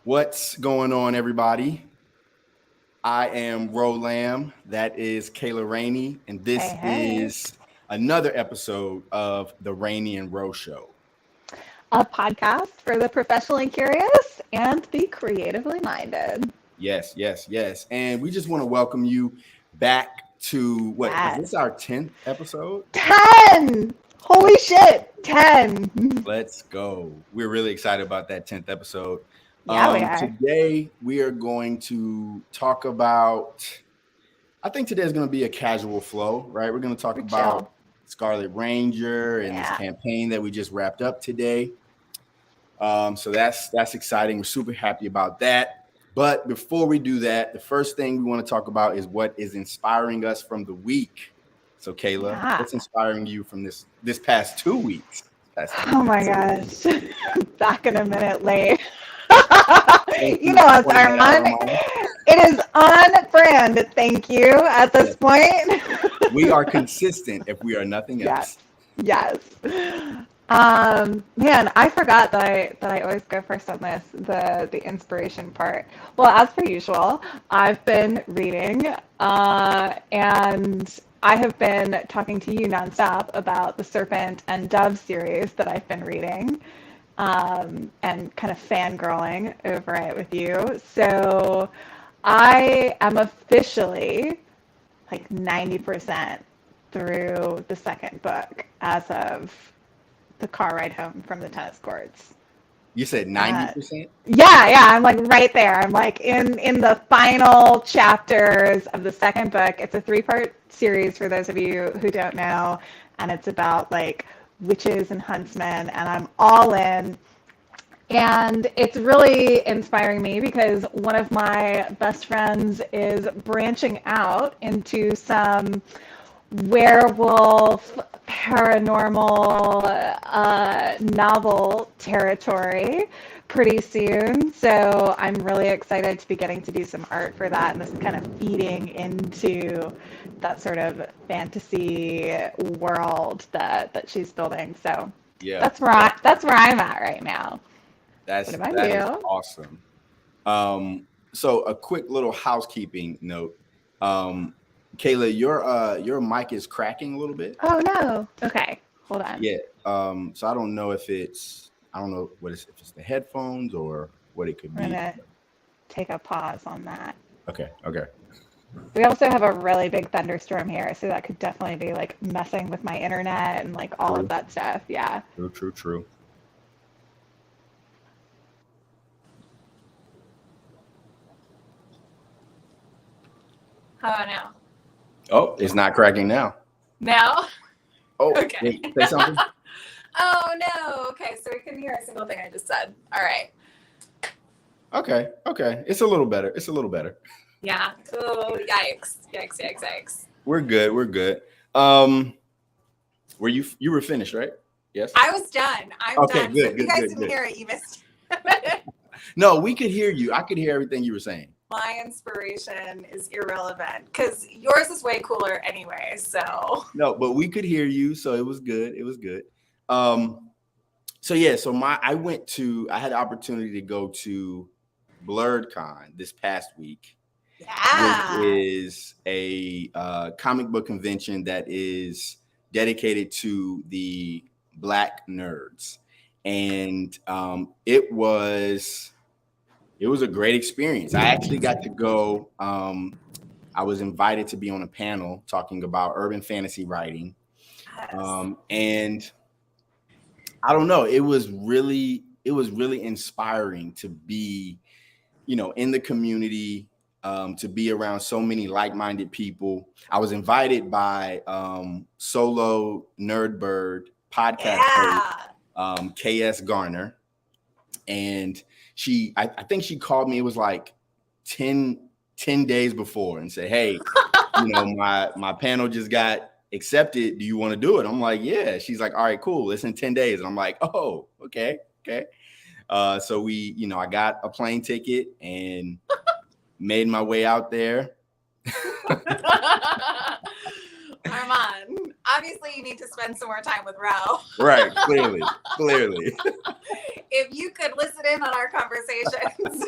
What's going on, everybody? I am Ro Lamb. That is Kayla Raney, and this Hey. is another episode of the Raney and Ro Show. A podcast for the professionally curious and the creatively minded. Yes. And we just want to welcome you back to what is Yes. this our 10th episode? 10! Holy shit! 10! Let's go. We're really excited about that 10th episode. Yeah, we are. Today we are going to talk about, I think today is going to be a casual flow, right? We're going to talk We're about chill. Scarlet Ranger and this Yeah. campaign that we just wrapped up today. So that's exciting. We're super happy about that. But before we do that, the first thing we want to talk about is what is inspiring us from the week. So Kayla, Yeah. what's inspiring you from this past 2 weeks? Oh my gosh. Back in a minute late. You know what's ironic? It is on brand, thank you, at this point. We are consistent if we are nothing else. Yes. Man, I forgot that I always go first on this, the inspiration part. Well, as per usual, I've been reading, and I have been talking to you nonstop about the Serpent and Dove series that I've been reading, and kind of fangirling over it with you. So I am officially like 90% through the second book as of the car ride home from the tennis courts. You said 90%? Yeah, I'm like right there. I'm like in the final chapters of the second book. It's a 3-part series for those of you who don't know, and it's about like witches and huntsmen, and I'm all in. And it's really inspiring me because one of my best friends is branching out into some werewolf paranormal novel territory pretty soon. So I'm really excited to be getting to do some art for that, and this is kind of feeding into that sort of fantasy world that she's building. So Yeah. that's where I'm at right now. That What is about you? awesome. So a quick little housekeeping note. Kayla, your mic is cracking a little bit. Oh no. Okay. Hold on. Yeah. So I don't know if it's if it's the headphones or what it could We're be. gonna take a pause on that. Okay. We also have a really big thunderstorm here, so that could definitely be like messing with my internet and like all of that stuff. Yeah. True. How about now? Oh, it's not cracking now. Now? Oh, Okay. Say something. Oh no. Okay, so we couldn't hear a single thing I just said. All right. Okay. It's a little better. Yeah. Oh, yikes. We're good. Were you were finished, right? Yes. I was done. I'm Okay, done. good, So if you guys good, didn't good. hear it, you missed. No, we could hear you. I could hear everything you were saying. My inspiration is irrelevant because yours is way cooler anyway. So No, but we could hear you, so it was good. So I had the opportunity to go to BlurredCon this past week, yeah. which is a comic book convention that is dedicated to the Black nerds, and it was a great experience. I actually got to go. I was invited to be on a panel talking about urban fantasy writing. Yes. And I don't know, it was really inspiring to be, in the community, to be around so many like-minded people. I was invited by solo Nerdbird podcast host, KS Garner, and I think she called me. It was like 10 days before and said, hey, my panel just got accepted. Do you want to do it? I'm like, yeah. She's like, all right, cool. It's in 10 days. And I'm like, oh, okay. So I got a plane ticket and made my way out there. Armand, obviously you need to spend some more time with Ro. Right, clearly. If you could listen in on our conversations.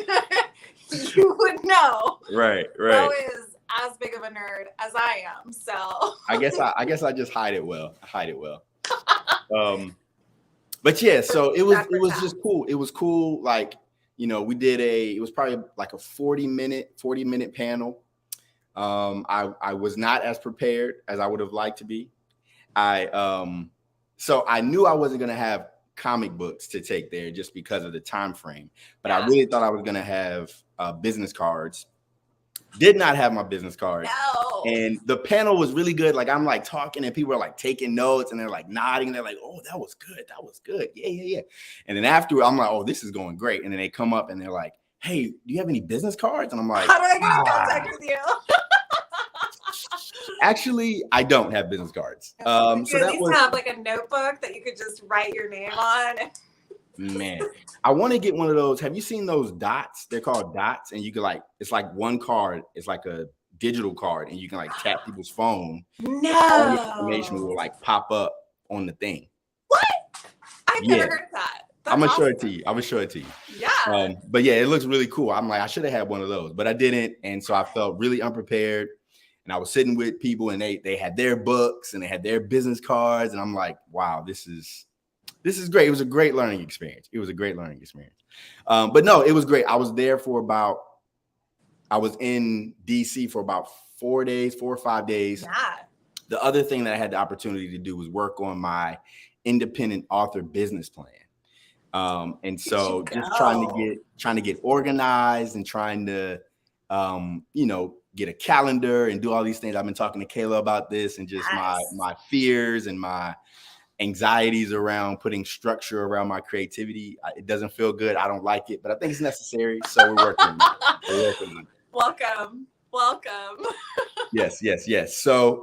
Right. Bo is as big of a nerd as I am, so I guess I just hide it well. I hide it well. But yeah, so it was just cool. It was cool. Like, we did it was probably like a 40-minute panel. I was not as prepared as I would have liked to be. So I knew I wasn't gonna have comic books to take there just because of the time frame. But I really thought I was gonna have business cards. Did not have my business cards. No. And the panel was really good. Like, I'm like talking and people are like taking notes and they're like nodding. They're like, oh, that was good. That was good. Yeah. And then after, I'm like, oh, this is going great. And then they come up and they're like, hey, do you have any business cards? And I'm like, how do I get in contact with you? Actually, I don't have business cards. You So at that least was, have like a notebook that you could just write your name on. man, I want to get one of those. Have you seen those dots? They're called dots. And you can it's like one card. It's like a digital card and you can like tap people's phone. No. All the information will like pop up on the thing. What? I've never heard of that. I'm gonna show it to you. I'm gonna show it to you. Yeah. But yeah, it looks really cool. I'm like, I should have had one of those, but I didn't. And so I felt really unprepared. And I was sitting with people and they had their books and they had their business cards. And I'm like, wow, this is great. It was a great learning experience. But no, it was great. I was there I was in DC for about 4 or 5 days. Yeah. The other thing that I had the opportunity to do was work on my independent author business plan. And so just trying to get organized and trying to, get a calendar and do all these things. I've been talking to Kayla about this and just my fears and my anxieties around putting structure around my creativity. It doesn't feel good. I don't like it, but I think it's necessary. So we're working on it. Welcome. Yes. So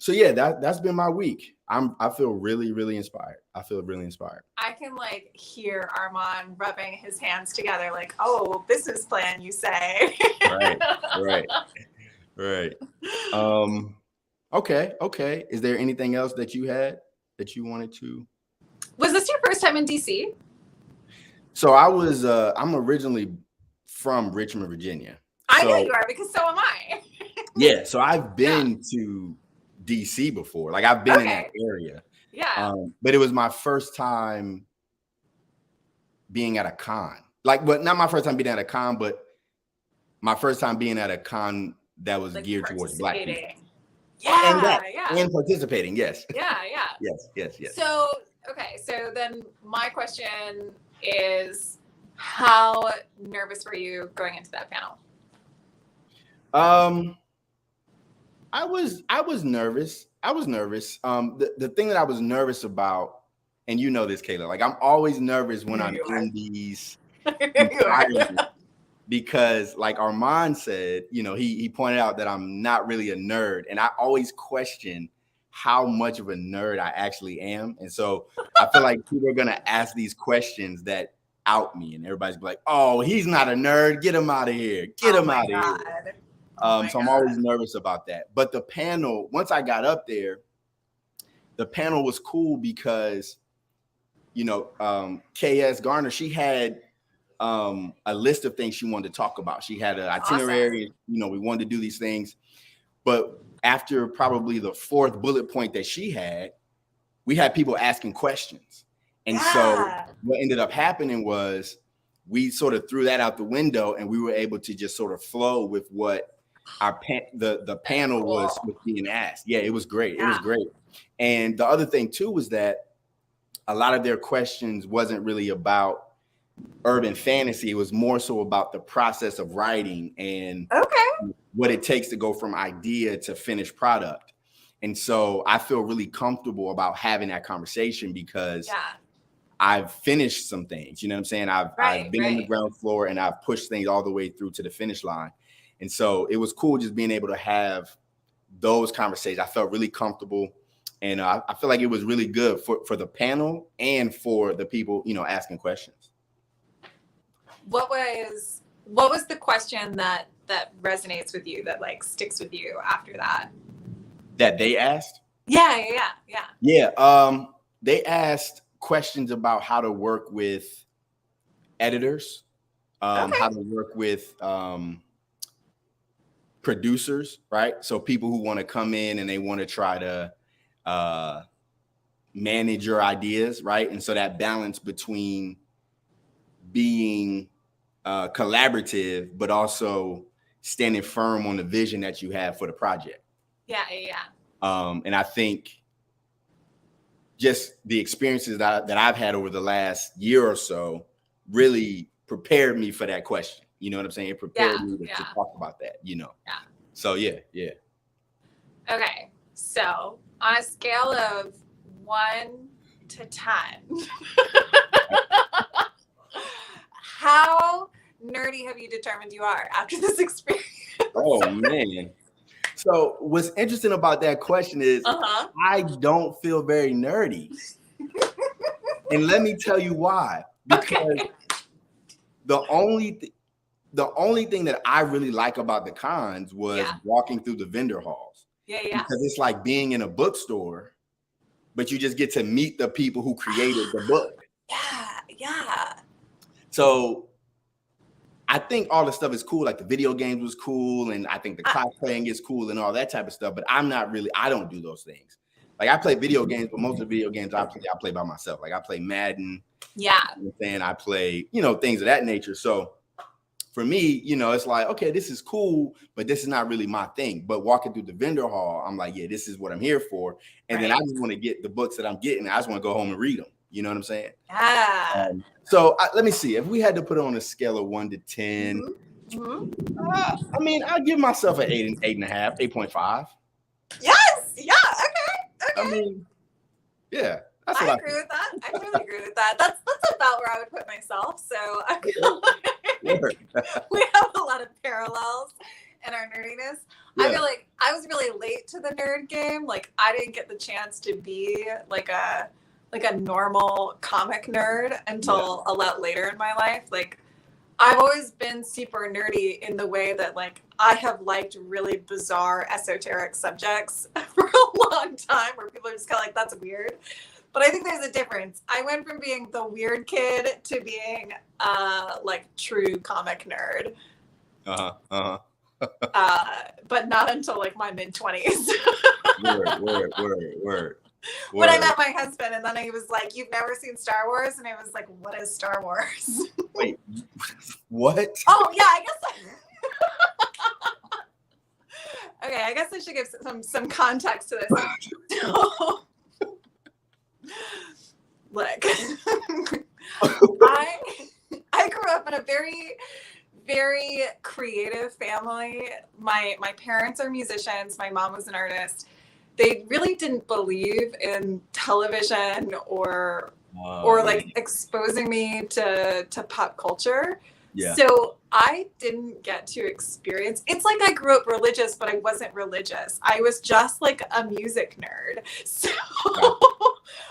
yeah, that's been my week. I feel really, really inspired. I can like hear Armand rubbing his hands together like, oh, business plan, you say. Right. Okay. Is there anything else that you had that you wanted to? Was this your first time in DC? So I'm originally from Richmond, Virginia. I know you are because so am I. Yeah, so I've been to DC before. Like I've been in that area. Yeah. But it was my first time being at a con. But not my first time being at a con, but my first time being at a con that was geared towards Black people. Yeah, and participating. Yes. Yeah. Yes. So then my question is, how nervous were you going into that panel? I was nervous. The thing that I was nervous about, and you know this, Kayla, like I'm always nervous when I'm in these environments because like Armand said, he pointed out that I'm not really a nerd. And I always question how much of a nerd I actually am. And so I feel like people are going to ask these questions that out me and everybody's like, oh, he's not a nerd. Get him out of here. Get him out of here. So I'm always nervous about that. But the panel, once I got up there, the panel was cool because, KS Garner, she had a list of things she wanted to talk about. She had an itinerary, we wanted to do these things. But after probably the fourth bullet point that she had, we had people asking questions. And so what ended up happening was we sort of threw that out the window and we were able to just sort of flow with what the panel was being asked. Yeah, it was great. It was great. And the other thing too was that a lot of their questions wasn't really about urban fantasy. It was more so about the process of writing and what it takes to go from idea to finished product. And so I feel really comfortable about having that conversation because I've finished some things, you know what I'm saying? I've been on the ground floor and I've pushed things all the way through to the finish line. And so it was cool just being able to have those conversations. I felt really comfortable. And I feel like it was really good for the panel and for the people, asking questions. What was the question that resonates with you, that like sticks with you after that? That they asked? Yeah. They asked questions about how to work with editors, how to work with producers, right? So people who want to come in and they want to try to manage your ideas, right? And so that balance between being collaborative, but also standing firm on the vision that you have for the project. Yeah. And I think just the experiences that I've had over the last year or so really prepared me for that question. You know what I'm saying? It prepared me to talk about that, you know? Yeah. So yeah. Okay. So on a scale of 1 to 10, how nerdy have you determined you are after this experience? Oh man. So what's interesting about that question is I don't feel very nerdy. And let me tell you why. Because the only thing that I really like about the cons was walking through the vendor halls. Yeah. Because it's like being in a bookstore, but you just get to meet the people who created the book. Yeah. So I think all the stuff is cool. Like the video games was cool, and I think the cosplaying is cool and all that type of stuff. But I don't do those things. Like I play video games, but most of the video games I play by myself. Like I play Madden. Yeah. And I play, things of that nature. So for me, it's like, okay, this is cool, but this is not really my thing. But walking through the vendor hall, I'm like, yeah, this is what I'm here for. And then I just want to get the books that I'm getting. I just want to go home and read them. You know what I'm saying? Yeah. So let me see. If we had to put it on a scale of 1 to 10, I'll give myself an 8.5, 8.5. Yes. Yeah. Okay. Yeah. I agree with that. I totally agree with that. That's about where I would put myself. So I feel like we have a lot of parallels in our nerdiness. Yeah. I feel like I was really late to the nerd game. Like I didn't get the chance to be like a normal comic nerd until a lot later in my life. Like I've always been super nerdy in the way that like I have liked really bizarre esoteric subjects for a long time where people are just kind of like, that's weird. But I think there's a difference. I went from being the weird kid to being like true comic nerd. But not until like my mid-20s. Word. When I met my husband, and then he was like, "You've never seen Star Wars?" And I was like, "What is Star Wars?" Wait, what? Oh yeah, I guess. Okay, I guess I should give some context to this. Look, I grew up in a very, very creative family. My parents are musicians. My mom was an artist. They really didn't believe in television or like exposing me to pop culture. Yeah. So I didn't get to experience. It's like I grew up religious, but I wasn't religious. I was just like a music nerd. So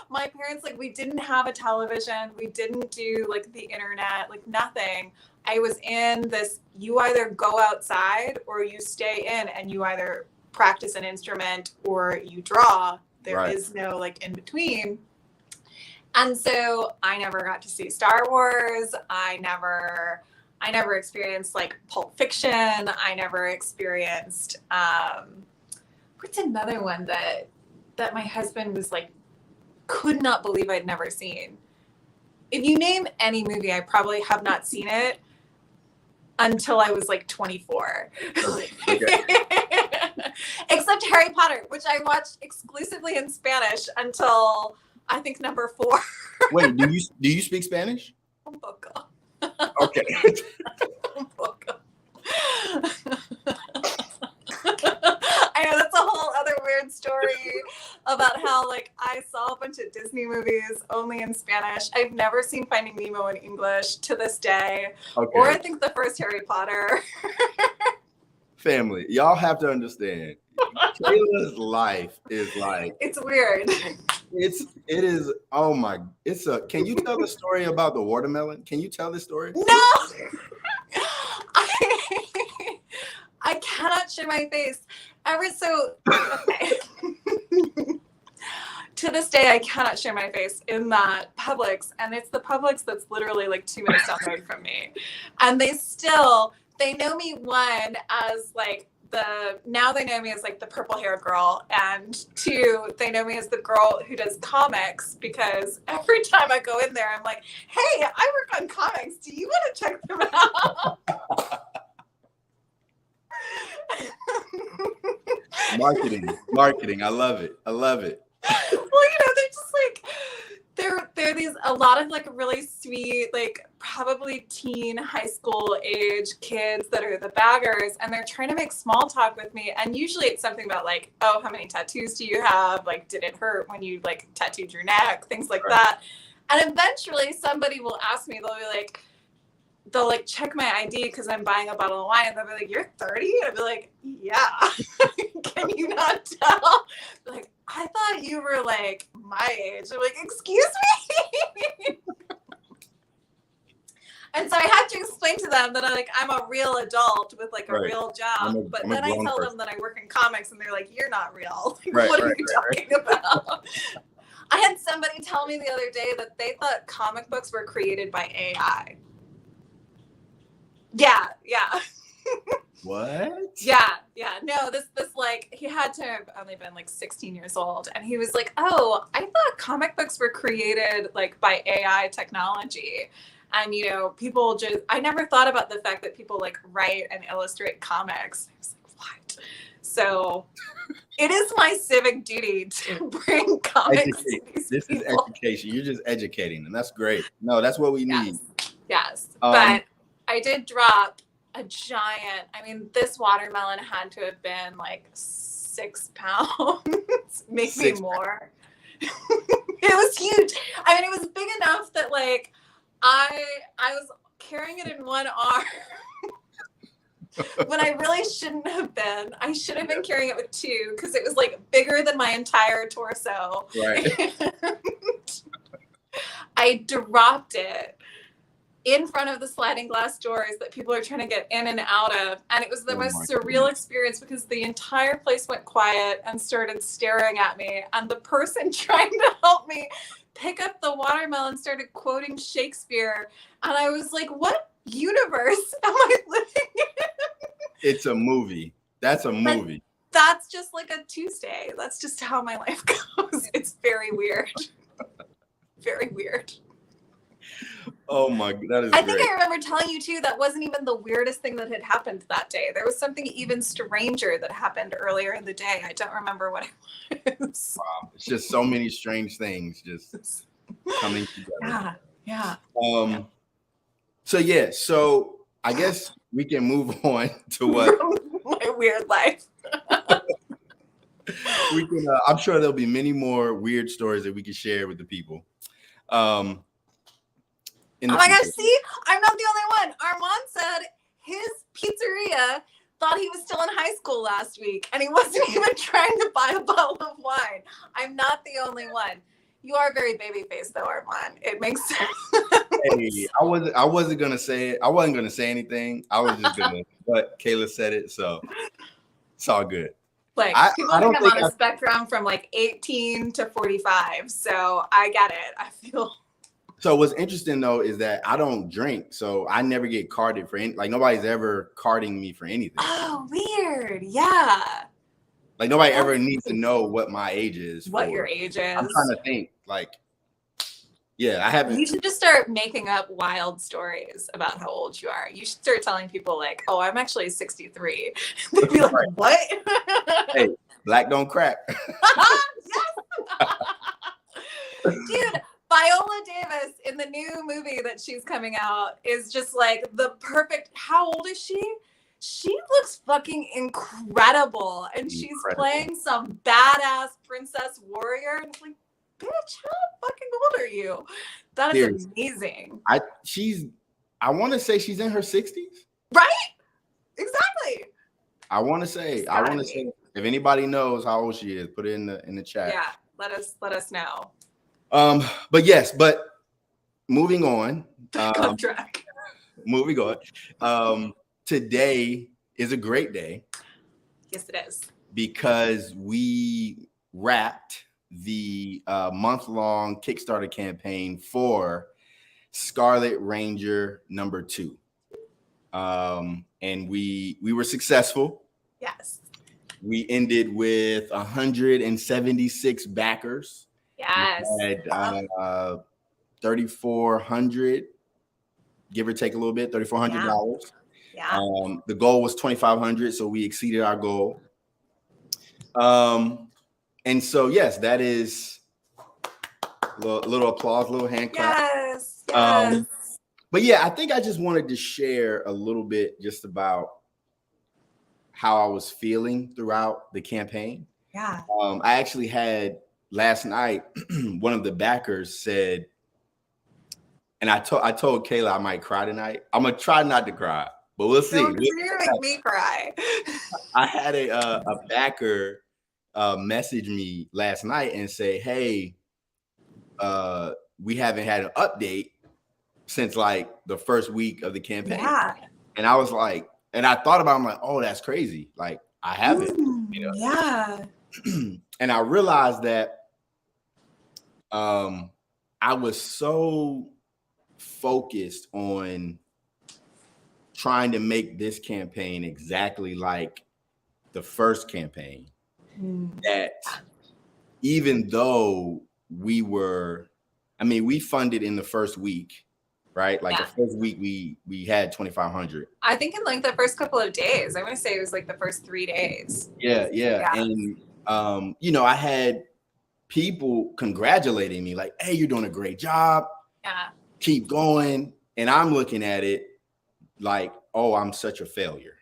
my parents, like, we didn't have a television. We didn't do like the internet, like nothing. I was in this, you either go outside or you stay in and you either practice an instrument or you draw. There is no like in between. And so I never got to see Star Wars. I never experienced like Pulp Fiction. I never experienced what's another one that my husband was like could not believe I'd never seen. If you name any movie, I probably have not seen it until I was like 24. Okay. Except Harry Potter, which I watched exclusively in Spanish until I think number 4. Wait, do you speak Spanish? Un poco. Okay. Un poco. I know that's a whole other weird story about how like I saw a bunch of Disney movies only in Spanish. I've never seen Finding Nemo in English to this day. Okay. Or I think the first Harry Potter. Family, y'all have to understand. Kayla's life is like it's weird. It is. Oh my! Can you tell the story about the watermelon? Can you tell this story? No. I cannot show my face. Okay. To this day, I cannot show my face in that Publix, and it's the Publix that's literally like 2 minutes down the road from me, and they know me as like now they know me as like the purple hair girl, and 2, they know me as the girl who does comics, because every time I go in there, I'm like, hey, I work on comics. Do you want to check them out? Marketing. I love it. Well, they're just like, they're these, a lot of like really sweet, like probably teen, high school age kids that are the baggers, and they're trying to make small talk with me. And usually it's something about like, oh, how many tattoos do you have? Like, did it hurt when you like tattooed your neck? Things like that. And eventually somebody will ask me, they'll like check my ID because I'm buying a bottle of wine, and they'll be like, you're 30? And I'll be like, yeah. Can you not tell? They're like, I thought you were like my age. I'm like, excuse me? And so I had to explain to them that I'm a real adult with like a real job. But then I tell them that I work in comics, and they're like, you're not real. Like, what are you talking about? I had somebody tell me the other day that they thought comic books were created by AI. Yeah. What? Yeah. No, this like, he had to have only been like 16 years old, and he was like, oh, I thought comic books were created like by AI technology. And people just, I never thought about the fact that people like write and illustrate comics. I was like, what? So it is my civic duty to bring comics to these This people. is education. You're just educating them. That's great. No, that's what we need. Yes. But I did drop a giant, this watermelon had to have been like 6 pounds, maybe more. It was huge. It was big enough that like I was carrying it in one arm when I really shouldn't have been. I should have been carrying it with 2, because it was like bigger than my entire torso. Right. I dropped it in front of the sliding glass doors that people are trying to get in and out of. And it was the most surreal experience, because the entire place went quiet and started staring at me. And the person trying to help me pick up the watermelon started quoting Shakespeare. And I was like, what universe am I living in? It's a movie. That's a movie. But that's just like a Tuesday. That's just how my life goes. It's very weird. Very weird. Oh my God, that is I great. think I remember telling you too, that wasn't even the weirdest thing that had happened that day. There was something even stranger that happened earlier in the day. I don't remember what it was. Wow. It's just so many strange things just coming together. Yeah. So I guess we can move on to what my weird life. we can. I'm sure there'll be many more weird stories that we can share with the people. Oh my gosh, see, I'm not the only one. Armand said his pizzeria thought he was still in high school last week, and he wasn't even trying to buy a bottle of wine. I'm not the only one. You are very baby-faced though, Armand. It makes sense. Hey, I wasn't gonna say it. I wasn't gonna say anything. I was just gonna, but Kayla said it, so it's all good. Like, people think I'm on a spectrum from like 18 to 45, so I get it. I feel. So what's interesting though is that I don't drink, so I never get carded for any. Like, nobody's ever carding me for anything. Oh, weird. Yeah. Like, nobody ever needs to know what my age is. What your age is. I'm trying to think. Like, yeah, I haven't. You should just start making up wild stories about how old you are. You should start telling people like, "Oh, I'm actually 63." They'd be like, "What?" Hey, black don't crack. Yes. Dude, Viola Davis in the new movie that she's coming out is just like the perfect. How old is she? She looks fucking incredible, and she's playing some badass princess warrior. And it's like, bitch, how fucking old are you? That is amazing. I want to say she's in her 60s. Right? Exactly. I want to say if anybody knows how old she is, put it in the chat. Yeah, let us know. But moving on. Back on track. Moving on. Today is a great day. Yes, it is. Because we wrapped the month-long Kickstarter campaign for Scarlet Ranger #2. And we were successful. Yes. We ended with 176 backers. Yes. We had 3,400, give or take a little bit, $3,400. Yeah. The goal was 2,500, so we exceeded our goal. And so, yes, that is a little applause, little hand clap. Yes. Yes. But yeah, I think I just wanted to share a little bit just about how I was feeling throughout the campaign. Yeah. I actually had last night, one of the backers said, and I told Kayla I might cry tonight. I'm gonna try not to cry, but we'll see. Don't you make me cry. I had a backer message me last night and say, "Hey, we haven't had an update since like the first week of the campaign." Yeah. And I was like, and I thought about it, I'm like, oh, that's crazy. Like I haven't, Yeah. And I realized that I was so focused on trying to make this campaign exactly like the first campaign that even though we funded in the first week, right? Like the first week we had 2,500. I think in like the first couple of days. I want to say it was like the first 3 days. Yeah. And I had people congratulating me like, hey, you're doing a great job. Yeah. Keep going. And I'm looking at it like, oh, I'm such a failure.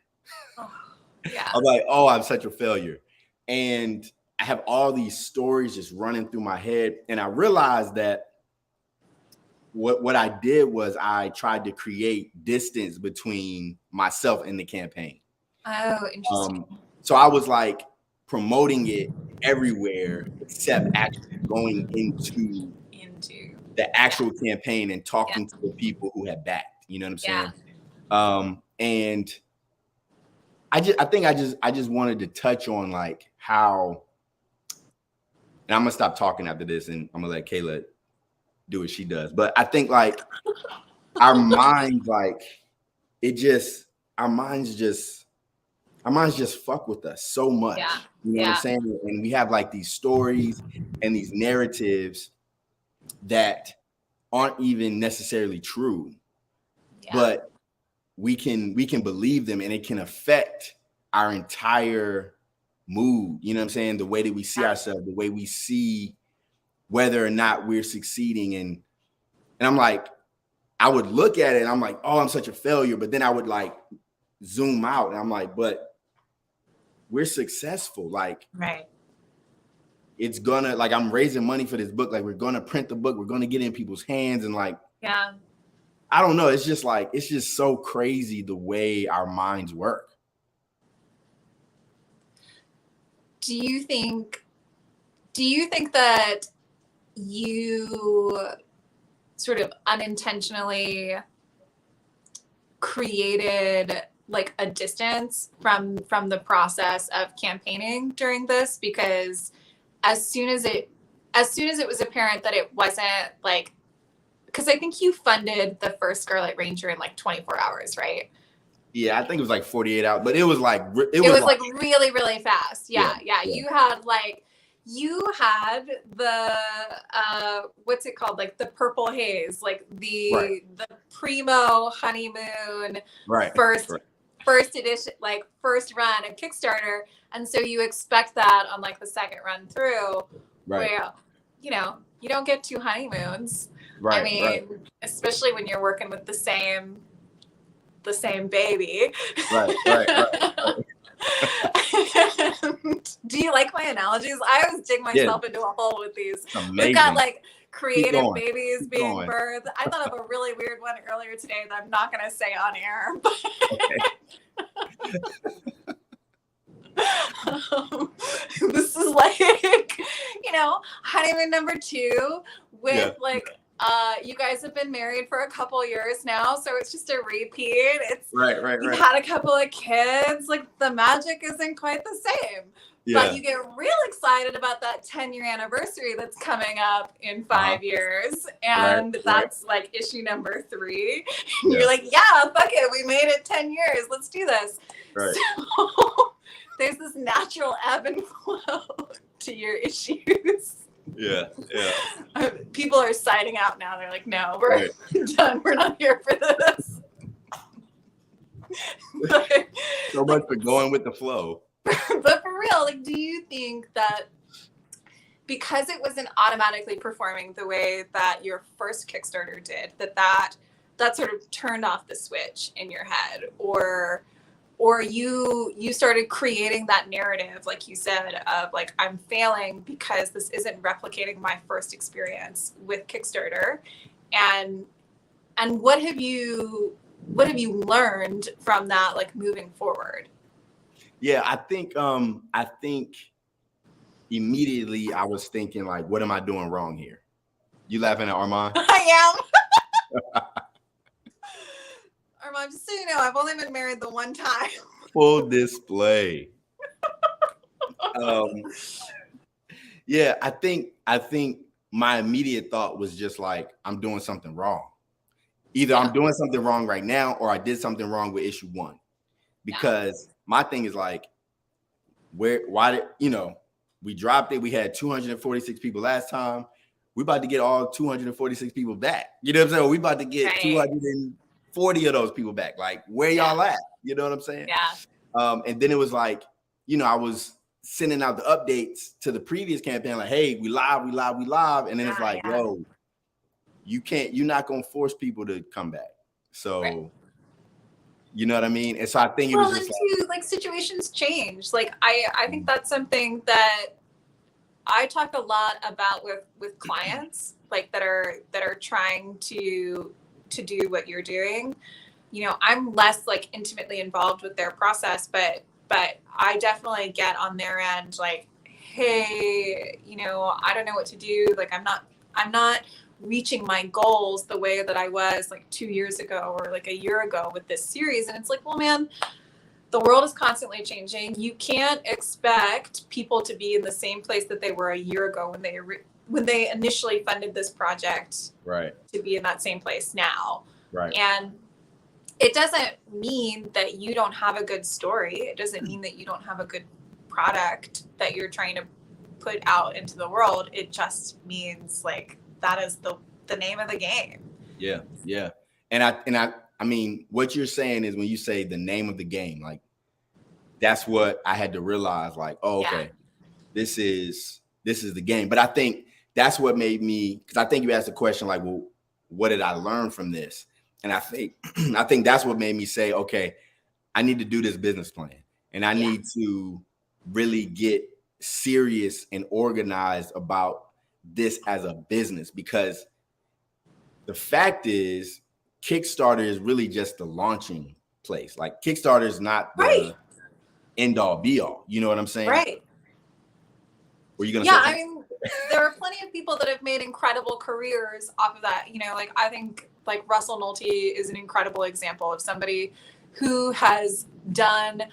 Yeah. I'm like, oh, I'm such a failure. And I have all these stories just running through my head. And I realized that what I did was I tried to create distance between myself and the campaign. Oh, interesting. So I was like promoting it everywhere except actually going into the actual campaign and talking to the people who had backed. You know what I'm saying? And I just wanted to touch on like how, and I'm gonna stop talking after this and I'm gonna let Kayla do what she does. But I think like our minds, like our minds just fuck with us so much. Yeah. You know what I'm saying? And we have like these stories and these narratives that aren't even necessarily true, but we can believe them and it can affect our entire mood. You know what I'm saying? The way that we see ourselves, the way we see whether or not we're succeeding. And I'm like, I would look at it and I'm like, oh, I'm such a failure. But then I would like zoom out and I'm like, but we're successful. Like, it's gonna, like, I'm raising money for this book. Like, we're gonna print the book. We're gonna get it in people's hands. And like, I don't know. It's just like, it's just so crazy the way our minds work. Do you think that you sort of unintentionally created like a distance from the process of campaigning during this? Because as soon as it was apparent that it wasn't like, because I think you funded the first Scarlet Ranger in like 24 hours, right? Yeah, I think it was like 48 hours, but it was like it was like really, really fast. Yeah. You had the what's it called? Like the purple haze, like the primo honeymoon first edition, like first run of Kickstarter. And so you expect that on like the second run through, where you don't get 2 honeymoons. I mean, especially when you're working with the same baby. Do you like my analogies? I always dig myself into a hole with these. We've got like creative babies being birthed. I thought of a really weird one earlier today that I'm not going to say on air. This is like, honeymoon number 2 with you guys have been married for a couple years now, so it's just a repeat. It's you've had a couple of kids. Like the magic isn't quite the same, but you get real excited about that 10-year anniversary that's coming up in 5 years, and that's like issue number 3. And you're like, yeah, fuck it, we made it 10 years. Let's do this. there's this natural ebb and flow to your issues. Yeah. People are signing out now. They're like, no, we're Right. done. We're not here for this. But, So much for going with the flow. but for real, like, do you think that because it wasn't automatically performing the way that your first Kickstarter did, that sort of turned off the switch in your head, or you started creating that narrative, like you said, of like, I'm failing because this isn't replicating my first experience with Kickstarter, and what have you learned from that, like, moving forward? Yeah, I think immediately I was thinking, like, what am I doing wrong here? You laughing at Armand? I am. Armand, just so you know, I've only been married the one time. Full display. Yeah, I think my immediate thought was just like, I'm doing something wrong. Either I'm doing something wrong right now, or I did something wrong with issue 1. Because my thing is like, why did, we dropped it. We had 246 people last time. We about to get all 246 people back. You know what I'm saying? We about to get 240 of those people back. Like, where y'all at? You know what I'm saying? Yeah. And then it was like, I was sending out the updates to the previous campaign, like, hey, we live. And then it's like, yo, you're not going to force people to come back. So, you know what I mean? And so I think it was just like situations change. Like, I think that's something that I talk a lot about with clients, like, that are trying to do what you're doing. I'm less, like, intimately involved with their process, but I definitely get on their end, like, hey, I don't know what to do. Like, I'm not reaching my goals the way that I was, like, 2 years ago or like a year ago with this series. And it's like, well, man, the world is constantly changing. You can't expect people to be in the same place that they were a year ago when they initially funded this project, to be in that same place now. And it doesn't mean that you don't have a good story. It doesn't mean that you don't have a good product that you're trying to put out into the world. It just means, like, that is the name of the game. Yeah. And I mean, what you're saying is, when you say the name of the game, like, that's what I had to realize, like, oh, okay, this is the game. But I think that's what made me, because I think you asked the question, like, well, what did I learn from this? And I think that's what made me say, okay, I need to do this business plan, and I need to really get serious and organized about this as a business, because the fact is, Kickstarter is really just the launching place. Like, Kickstarter is not the end all be all. You know what I'm saying? Right. Were you gonna say? I mean, there are plenty of people that have made incredible careers off of that. Like, I think, like, Russell Nolte is an incredible example of somebody who has done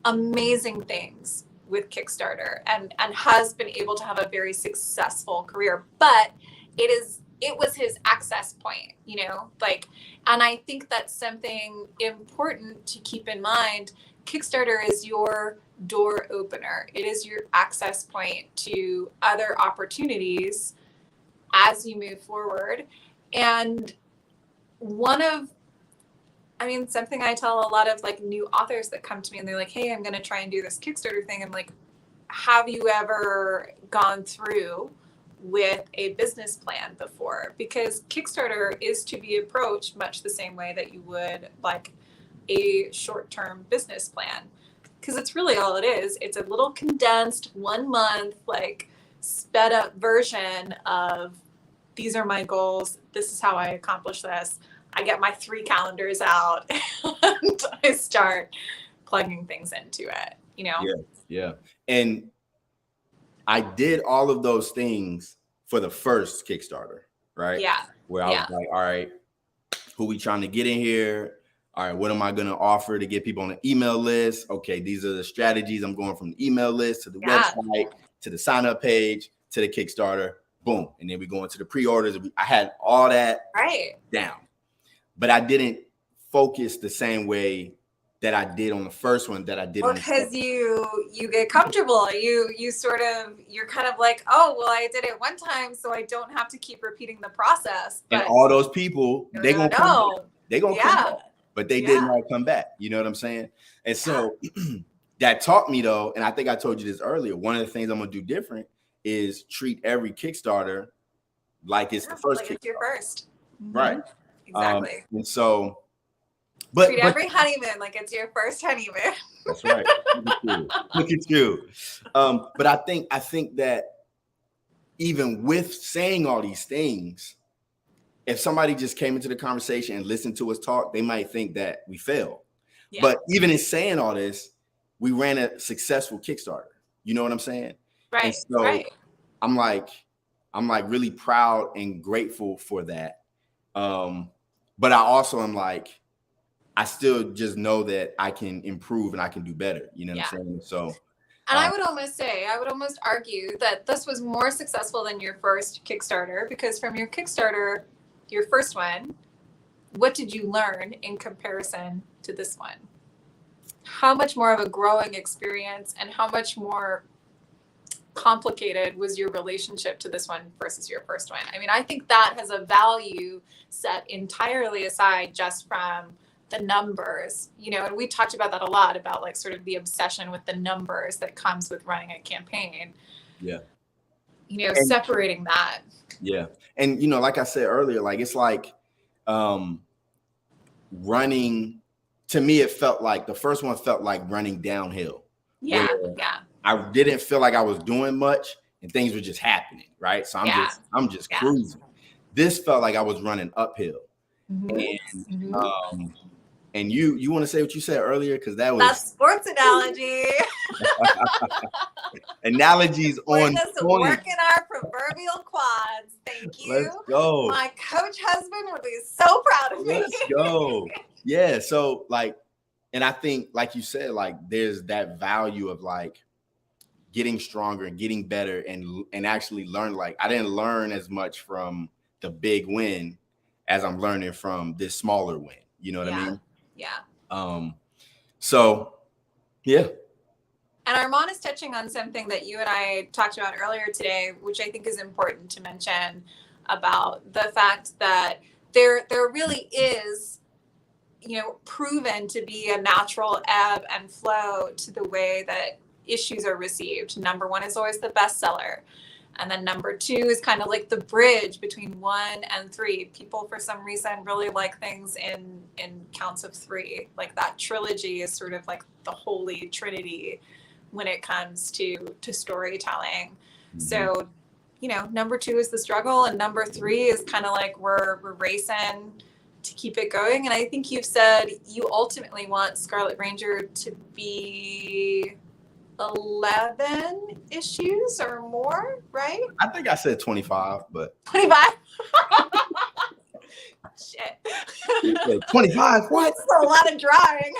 amazing things with Kickstarter and has been able to have a very successful career. But it was his access point, like, and I think that's something important to keep in mind. Kickstarter is your door opener. It is your access point to other opportunities as you move forward. And something I tell a lot of, like, new authors that come to me and they're like, hey, I'm going to try and do this Kickstarter thing. I'm like, have you ever gone through with a business plan before? Because Kickstarter is to be approached much the same way that you would, like, a short-term business plan, because it's really all it is. It's a little condensed 1 month, like, sped up version of, these are my goals, this is how I accomplish this. I get my 3 calendars out and I start plugging things into it, Yeah. And I did all of those things for the first Kickstarter, right? Yeah. Where I was like, all right, who we trying to get in here? All right, what am I going to offer to get people on the email list? Okay, these are the strategies. I'm going from the email list to the website, to the sign up page, to the Kickstarter, boom. And then we go into the pre-orders. I had all that down, but I didn't focus the same way that I did on the first one that I did Well, on the because second. you get comfortable. You sort of, you're kind of like, oh, well, I did it one time, so I don't have to keep repeating the process. And But all those people, they gonna come back. no, They gonna come yeah, back. But they didn't yeah, all come back. You know what I'm saying? And so that taught me though, and I think I told you this earlier. One of the things I'm gonna do different is treat every Kickstarter like it's the first like it's your Kickstarter. first. Right. Exactly. And so, but Treat every honeymoon like it's your first honeymoon. that's right. Look at you. But I think that even with saying all these things, if somebody just came into the conversation and listened to us talk, they might think that we failed. Yeah. But even in saying all this, we ran a successful Kickstarter. You know what I'm saying? Right. And so right. I'm like really proud and grateful for that. But I also am like, I still just know that I can improve and I can do better. You know what I'm saying? So, and I would almost argue that this was more successful than your first Kickstarter, because from your Kickstarter, your first one, what did you learn in comparison to this one? How much more of a growing experience and how much more complicated was your relationship to this one versus your first one? I mean, I think that has a value set entirely aside just from the numbers, you know, and we talked about that a lot, about like sort of the obsession with the numbers that comes with running a campaign. Yeah. You know, separating that. Yeah. And, you know, like I said earlier, like, it's like running, to me, it felt like the first one felt like running downhill. Yeah. Yeah. I didn't feel like I was doing much and things were just happening. Right. So I'm just cruising. This felt like I was running uphill. And you want to say what you said earlier? Because that's sports analogy. Analogies on point. Working our proverbial quads. Thank you. Let's go. My coach husband would be so proud of me. Let's go. Yeah. So like, and I think, like you said, like there's that value of like getting stronger and getting better and actually learn. Like I didn't learn as much from the big win as I'm learning from this smaller win. You know what I mean? Yeah. So yeah. And Armand is touching on something that you and I talked about earlier today, which I think is important to mention, about the fact that there really is, you know, proven to be a natural ebb and flow to the way that issues are received. Number one is always the bestseller. And then number two is kind of like the bridge between 1 and 3. People, for some reason, really like things in counts of 3. Like that trilogy is sort of like the holy trinity when it comes to storytelling. Mm-hmm. So, you know, number 2 is the struggle, and number 3 is kind of like we're racing to keep it going. And I think you've said you ultimately want Scarlet Ranger to be 11 issues or more, right? I think I said 25, but 25. Shit. 25. What? That's a lot of drawing.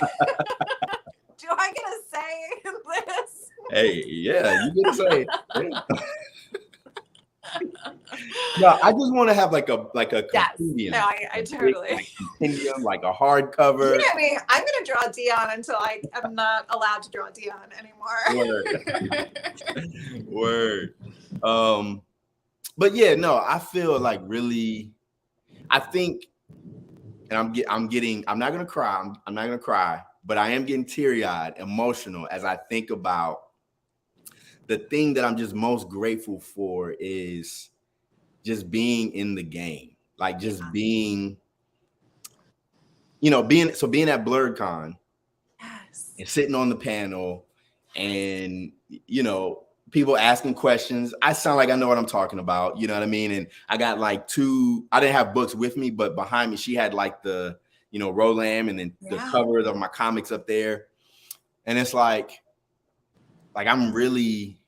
Do I get to say this? Hey, yeah, you get to say. Yeah. No, I just want to have like a compendium. No, I totally. Like compendium, like a hardcover. You know me, I'm gonna draw Dion until I'm not allowed to draw Dion anymore. Word. But yeah, no, I feel like really, I think, and I'm not gonna cry. I'm not gonna cry, but I am getting teary-eyed, emotional as I think about the thing that I'm just most grateful for is just being in the game, like just being, being at BlurredCon, yes, and sitting on the panel, and people asking questions. I sound like I know what I'm talking about, you know what I mean? And I got like I didn't have books with me, but behind me she had like the Rolam and then the covers of my comics up there, and it's like I'm really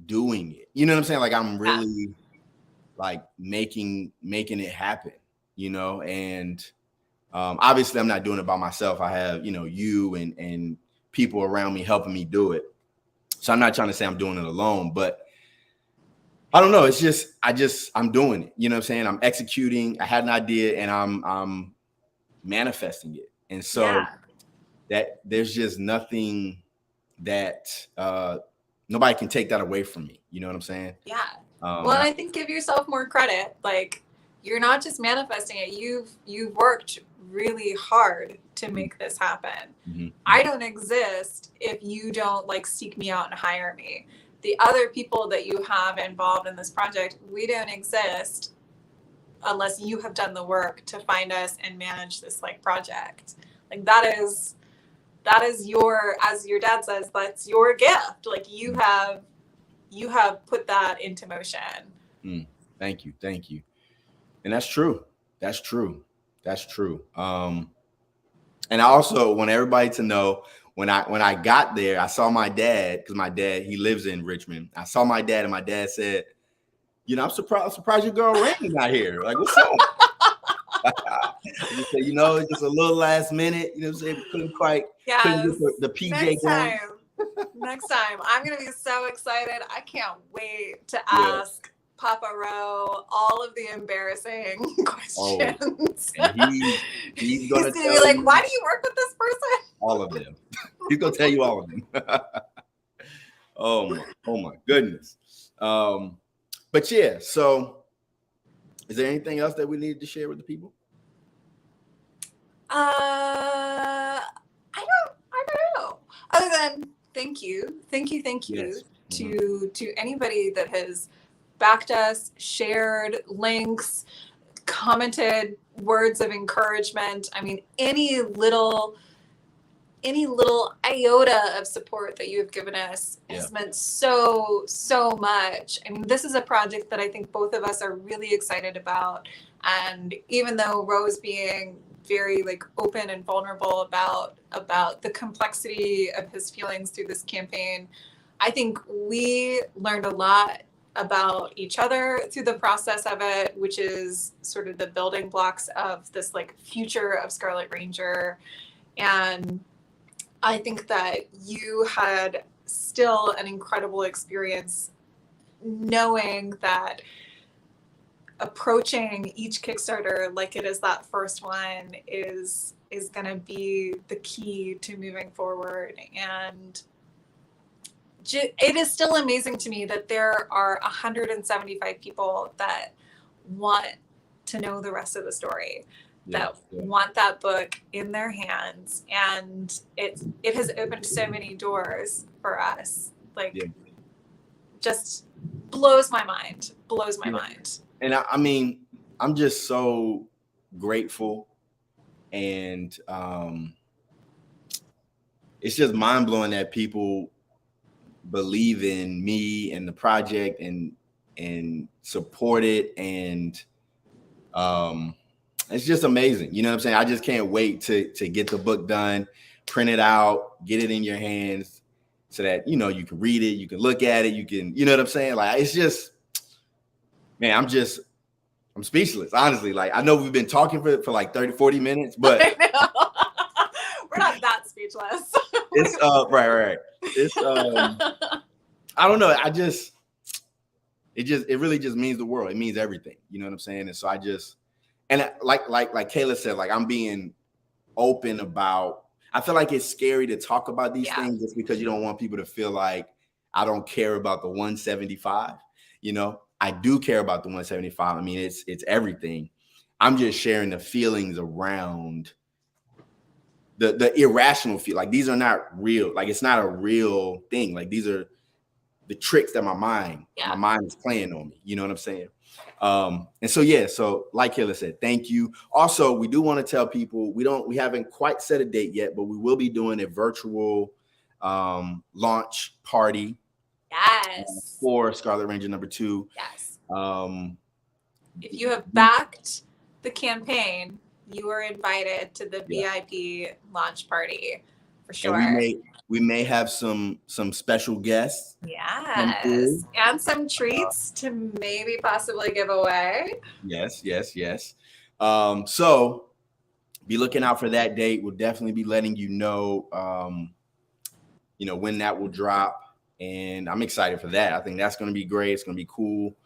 doing it. You know what I'm saying? Like I'm really like making it happen, and obviously I'm not doing it by myself. I have, you and people around me helping me do it. So I'm not trying to say I'm doing it alone, but I don't know. It's just, I'm doing it. You know what I'm saying? I'm executing. I had an idea and I'm manifesting it. And so that there's just nothing that nobody can take that away from me. You know what I'm saying? Yeah. Well, and I think give yourself more credit. Like, you're not just manifesting it. You've worked really hard to make this happen. Mm-hmm. I don't exist if you don't like seek me out and hire me. The other people that you have involved in this project, we don't exist unless you have done the work to find us and manage this like project. Like that is your, as your dad says, that's your gift. Like you have put that into motion. Thank you. And that's true. And I also want everybody to know, when I got there, I saw my dad, because my dad, he lives in Richmond. I saw my dad, and my dad said, I'm surprised your girl Raney not here. Like, what's up? He said, it's just a little last minute. You know what I'm saying? Couldn't get the PJ going. Next time, I'm gonna be so excited. I can't wait to ask Papa Ro all of the embarrassing questions. He's gonna be like, why do you work with this person? All of them. He's gonna tell you all of them. Oh my goodness. But yeah, so is there anything else that we needed to share with the people? I don't know. Other than thank you Yes. to anybody that has backed us, shared links, commented words of encouragement. I mean, any little iota of support that you have given us has meant so much. I mean, this is a project that I think both of us are really excited about. And even though Rose being very like open and vulnerable about the complexity of his feelings through this campaign, I think we learned a lot about each other through the process of it, which is sort of the building blocks of this like future of Scarlet Ranger. And I think that you had still an incredible experience knowing that approaching each Kickstarter like it is that first one is going to be the key to moving forward. And it is still amazing to me that there are 175 people that want to know the rest of the story, that want that book in their hands. And it has opened so many doors for us. Like, just blows my mind. And I mean, I'm just so grateful, and it's just mind blowing that people believe in me and the project and support it, and it's just amazing. You know what I'm saying? I just can't wait to get the book done, print it out, get it in your hands, so that you can read it, you can look at it, you know what I'm saying? Like, it's just, man, I'm speechless, honestly. Like, I know we've been talking for like 30-40 minutes, but I know. We're not that speechless. It's right. It's I don't know. It really just means the world. It means everything. You know what I'm saying? And so like Kayla said, like, I'm being open about, I feel like it's scary to talk about these things just because you don't want people to feel like I don't care about the 175. I do care about the 175. I mean, it's everything. I'm just sharing the feelings around the irrational feel. Like, these are not real. Like, it's not a real thing. Like, these are the tricks that my mind is playing on me. You know what I'm saying? And so like Kayla said, thank you. Also, we do want to tell people we haven't quite set a date yet, but we will be doing a virtual launch party. Yes. For Scarlet Ranger #2. Yes. If you have backed the campaign, you are invited to the VIP launch party for sure. And we may have some special guests. Yes. And some treats to maybe possibly give away. Yes. So be looking out for that date. We'll definitely be letting you know when that will drop. And I'm excited for that. I think that's going to be great. It's going to be cool,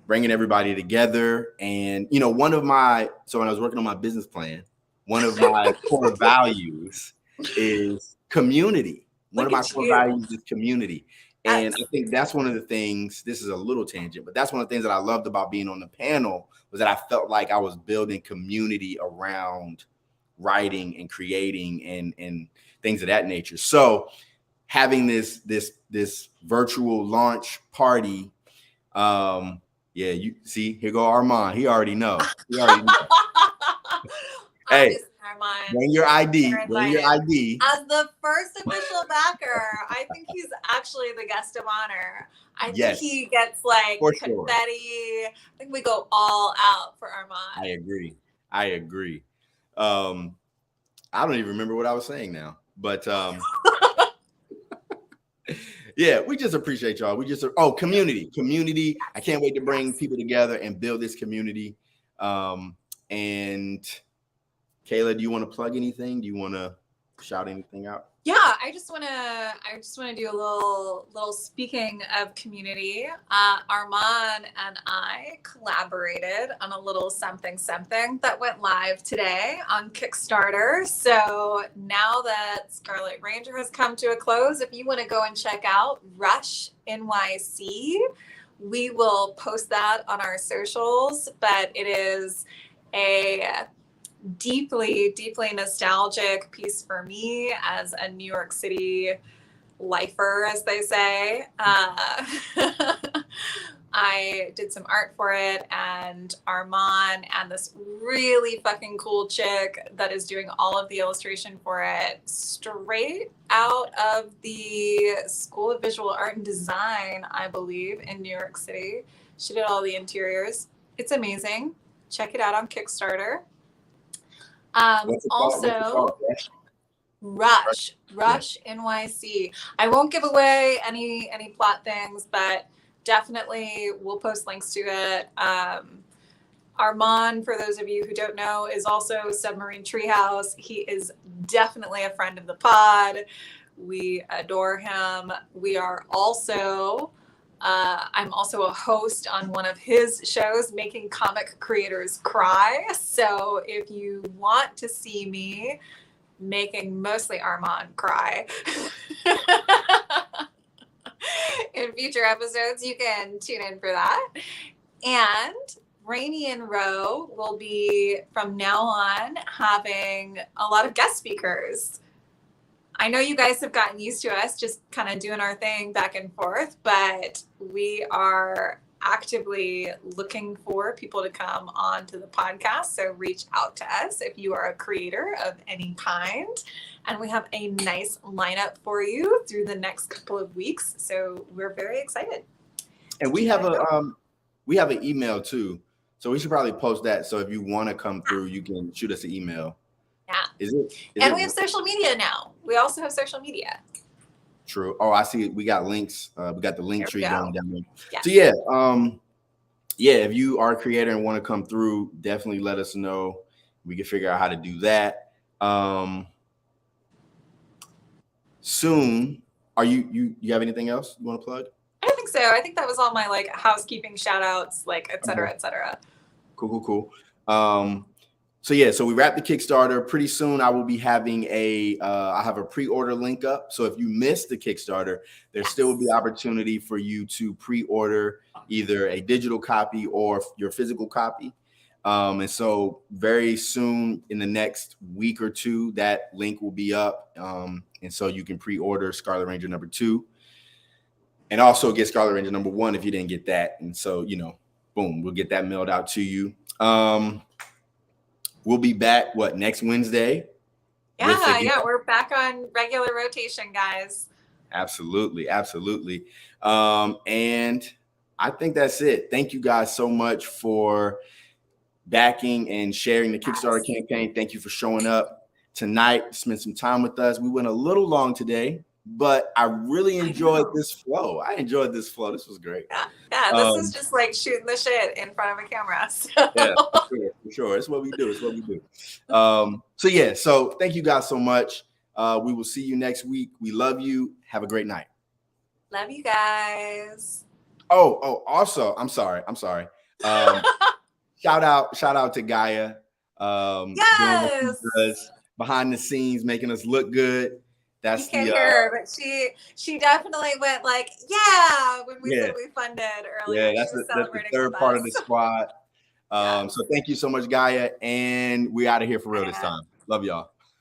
bringing everybody together. And, so when I was working on my business plan, one of my core values is community. One Look of my at core you. values is community. And Yes. I think that's one of the things, this is a little tangent, but that's one of the things that I loved about being on the panel was that I felt like I was building community around writing and creating and things of that nature. So having this virtual launch party, yeah, you see, here go Armand. He already know. Hey, Obviously, Armand. bring your ID. You're Bring your invited. ID. As the first official backer, I think he's actually the guest of honor. I Yes, think he gets like for confetti. sure. I think we go all out for Armand. I agree. I don't even remember what I was saying now, but yeah, we just appreciate y'all. We just community. I can't wait to bring people together and build this community. And Kayla, do you want to plug anything? Do you want to shout anything out? Yeah, I just want to do a little speaking of community. Armand and I collaborated on a little something that went live today on Kickstarter. So now that Scarlet Ranger has come to a close, if you want to go and check out Rush NYC, we will post that on our socials. But it is a deeply nostalgic piece for me as a New York City lifer, as they say. I did some art for it, and Armand and this really fucking cool chick that is doing all of the illustration for it, straight out of the School of Visual Art and Design, I believe, in New York City. She did all the interiors. It's amazing. Check it out on Kickstarter. Also, Rush NYC. I won't give away any plot things, but definitely we'll post links to it. Armand, for those of you who don't know, is also Submarine Treehouse. He is definitely a friend of the pod. We adore him. We are also I'm also a host on one of his shows, Making Comic Creators Cry. So if you want to see me making mostly Armand cry in future episodes, you can tune in for that. And Raney and Ro will be, from now on, having a lot of guest speakers. I know you guys have gotten used to us just kind of doing our thing back and forth, but we are actively looking for people to come onto the podcast. So reach out to us if you are a creator of any kind. And we have a nice lineup for you through the next couple of weeks. So we're very excited. And we have an email too. So we should probably post that. So if you want to come through, you can shoot us an email. Yeah. We have social media now. We also have social media. True. Oh, I see. We got links. We got the link tree going down there. Yes. So if you are a creator and want to come through, definitely let us know. We can figure out how to do that. Soon. Are you have anything else you want to plug? I think so. I think that was all my like housekeeping shout outs, like et cetera, et cetera. Cool. So we wrapped the Kickstarter. Pretty soon I will be having I have a pre-order link up. So if you missed the Kickstarter, there still will be opportunity for you to pre-order either a digital copy or your physical copy. And so very soon in the next week or two, that link will be up. And so you can pre-order Scarlet Ranger #2 and also get Scarlet Ranger #1 if you didn't get that. And so, boom, we'll get that mailed out to you. We'll be back, next Wednesday? Yeah, we're back on regular rotation, guys. Absolutely. And I think that's it. Thank you guys so much for backing and sharing the Kickstarter campaign. Thank you for showing up tonight, spend some time with us. We went a little long today, but I really enjoyed this flow. This was great. Yeah, this is just like shooting the shit in front of a camera. So. Yeah, for sure. It's what we do. So thank you guys so much. We will see you next week. We love you. Have a great night. Love you guys. Oh, also, I'm sorry. Shout out to Gaia. Yes. behind the scenes, making us look good. That's you can't the hear her, but she definitely went like, yeah, when we said yeah, we funded yeah. earlier. That's She was that's the celebrating third with part of us. the squad. Yeah. So thank you so much, Gaia, and we out of here for real this time. Love y'all.